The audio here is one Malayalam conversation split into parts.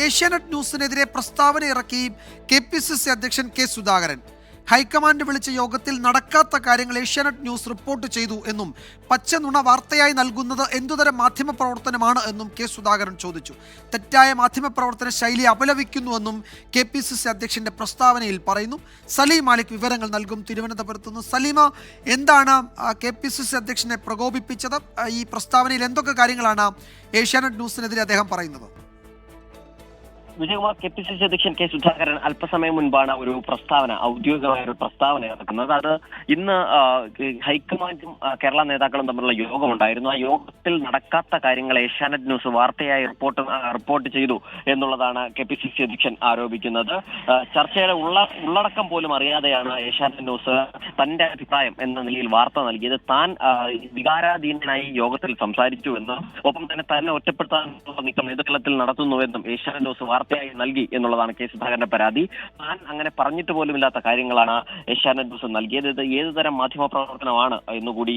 ഏഷ്യാനെറ്റ് ന്യൂസിനെതിരെ പ്രസ്താവന ഇറക്കി KPCC അധ്യക്ഷൻ കെ സുധാകരൻ. ഹൈക്കമാൻഡ് വിളിച്ച യോഗത്തിൽ നടക്കാത്ത കാര്യങ്ങൾ ഏഷ്യാനെറ്റ് ന്യൂസ് റിപ്പോർട്ട് ചെയ്തു എന്നും പച്ച നുണ വാർത്തയായി നൽകുന്നത് എന്തുതരം മാധ്യമ പ്രവർത്തനമാണ് എന്നും കെ സുധാകരൻ ചോദിച്ചു. തെറ്റായ മാധ്യമ പ്രവർത്തന ശൈലി അപലപിക്കുന്നുവെന്നും KPCC അധ്യക്ഷന്റെ പ്രസ്താവനയിൽ പറയുന്നു. സലീം മാലിക് വിവരങ്ങൾ നൽകും തിരുവനന്തപുരത്ത് നിന്ന്. സലീമ, എന്താണ് KPCC അധ്യക്ഷനെ പ്രകോപിപ്പിച്ചത്? ഈ പ്രസ്താവനയിൽ എന്തൊക്കെ കാര്യങ്ങളാണ് ഏഷ്യാനെറ്റ് ന്യൂസിനെതിരെ അദ്ദേഹം പറയുന്നത്? വിജയകുമാർ, KPCC അധ്യക്ഷൻ കെ സുധാകരൻ അല്പസമയം മുൻപാണ് ഒരു പ്രസ്താവന, ഔദ്യോഗികമായ ഒരു പ്രസ്താവന ഇറക്കുന്നത്. അത് ഇന്ന് ഹൈക്കമാൻഡും കേരള നേതാക്കളും തമ്മിലുള്ള യോഗമുണ്ടായിരുന്നു. ആ യോഗത്തിൽ നടക്കാത്ത കാര്യങ്ങൾ ഏഷ്യാനെറ്റ് ന്യൂസ് വാർത്തയായി റിപ്പോർട്ട് ചെയ്തു എന്നുള്ളതാണ് KPCC അധ്യക്ഷൻ ആരോപിക്കുന്നത്. ചർച്ചയുടെ ഉള്ളടക്കം പോലും അറിയാതെയാണ് ഏഷ്യാനെറ്റ് ന്യൂസ് തന്റെ അഭിപ്രായം എന്ന നിലയിൽ വാർത്ത നൽകിയത്. താൻ വികാരാധീനനായി യോഗത്തിൽ സംസാരിച്ചു എന്നും ഒപ്പം തന്നെ ഒറ്റപ്പെടുത്താനുള്ള നീക്കം നേതൃത്വത്തിൽ നടത്തുന്നുവെന്നും ഏഷ്യാനെറ്റ് ന്യൂസ് വാർത്തയായി നൽകി എന്നുള്ളതാണ് കെ സുധാകരന്റെ പരാതി. താൻ അങ്ങനെ പറഞ്ഞിട്ട് പോലുമില്ലാത്ത കാര്യങ്ങളാണ് ഏഷ്യാനെറ്റ് ന്യൂസ് നൽകിയത്. ഇത് ഏതുതരം മാധ്യമ പ്രവർത്തനമാണ് എന്നുകൂടി,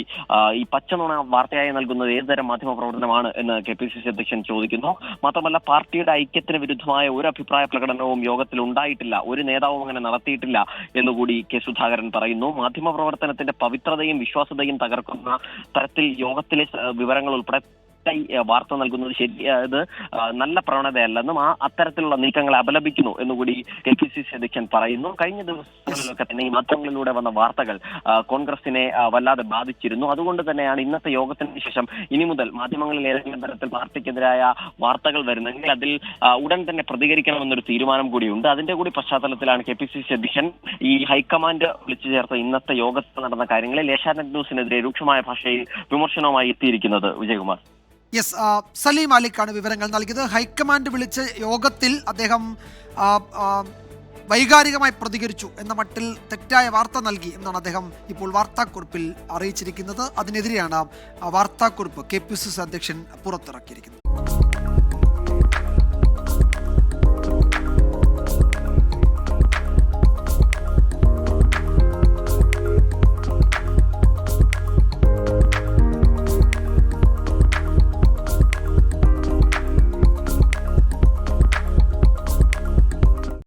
ഈ പച്ചനുണ വാർത്തയായി നൽകുന്നത് ഏതുതരം മാധ്യമ പ്രവർത്തനമാണ് എന്ന് KPCC അധ്യക്ഷൻ ചോദിക്കുന്നു. മാത്രമല്ല, പാർട്ടിയുടെ ഐക്യത്തിന് വിരുദ്ധമായ ഒരു അഭിപ്രായ പ്രകടനവും യോഗത്തിൽ ഉണ്ടായിട്ടില്ല, ഒരു നേതാവും അങ്ങനെ നടത്തിയിട്ടില്ല എന്നുകൂടി കെ സുധാകരൻ പറയുന്നു. മാധ്യമ പ്രവർത്തനത്തിന്റെ പവിത്രതയും വിശ്വാസ്യതയും തകർക്കുന്ന തരത്തിൽ യോഗത്തിലെ വിവരങ്ങൾ ഉൾപ്പെടെ വാർത്ത നൽകുന്നത് ഇത് നല്ല പ്രവണതയല്ലെന്നും അത്തരത്തിലുള്ള നീക്കങ്ങളെ അപലപിക്കുന്നു എന്നുകൂടി KPCC അധ്യക്ഷൻ പറയുന്നു. കഴിഞ്ഞ ദിവസങ്ങളിലൊക്കെ തന്നെ ഈ മാധ്യമങ്ങളിലൂടെ വന്ന വാർത്തകൾ കോൺഗ്രസിനെ വല്ലാതെ ബാധിച്ചിരുന്നു. അതുകൊണ്ട് തന്നെയാണ് ഇന്നത്തെ യോഗത്തിന് ശേഷം ഇനി മുതൽ മാധ്യമങ്ങളിൽ ഏതെങ്കിലും തരത്തിൽ പാർട്ടിക്കെതിരായ വാർത്തകൾ വരുന്നെങ്കിൽ അതിൽ ഉടൻ തന്നെ പ്രതികരിക്കണമെന്നൊരു തീരുമാനം കൂടിയുണ്ട്. അതിന്റെ കൂടി പശ്ചാത്തലത്തിലാണ് KPCC അധ്യക്ഷൻ ഈ ഹൈക്കമാൻഡ് വിളിച്ചു ചേർത്ത ഇന്നത്തെ യോഗത്തിൽ നടന്ന കാര്യങ്ങളിൽ ഏഷ്യാനെറ്റ് ന്യൂസിനെതിരെ രൂക്ഷമായ ഭാഷയിൽ വിമർശനവുമായി എത്തിയിരിക്കുന്നത്. വിജയകുമാർ. യെസ്, സലീം മാലിക്കാണ് വിവരങ്ങൾ നൽകിയത്. ഹൈക്കമാൻഡ് വിളിച്ച യോഗത്തിൽ അദ്ദേഹം വൈകാരികമായി പ്രതികരിച്ചു എന്ന മട്ടിൽ തെറ്റായ വാർത്ത നൽകി എന്നാണ് അദ്ദേഹം ഇപ്പോൾ വാർത്താക്കുറിപ്പിൽ അറിയിച്ചിരിക്കുന്നത്. അതിനെതിരെയാണ് വാർത്താക്കുറിപ്പ് KPCC അധ്യക്ഷൻ പുറത്തിറക്കിയിരിക്കുന്നത്.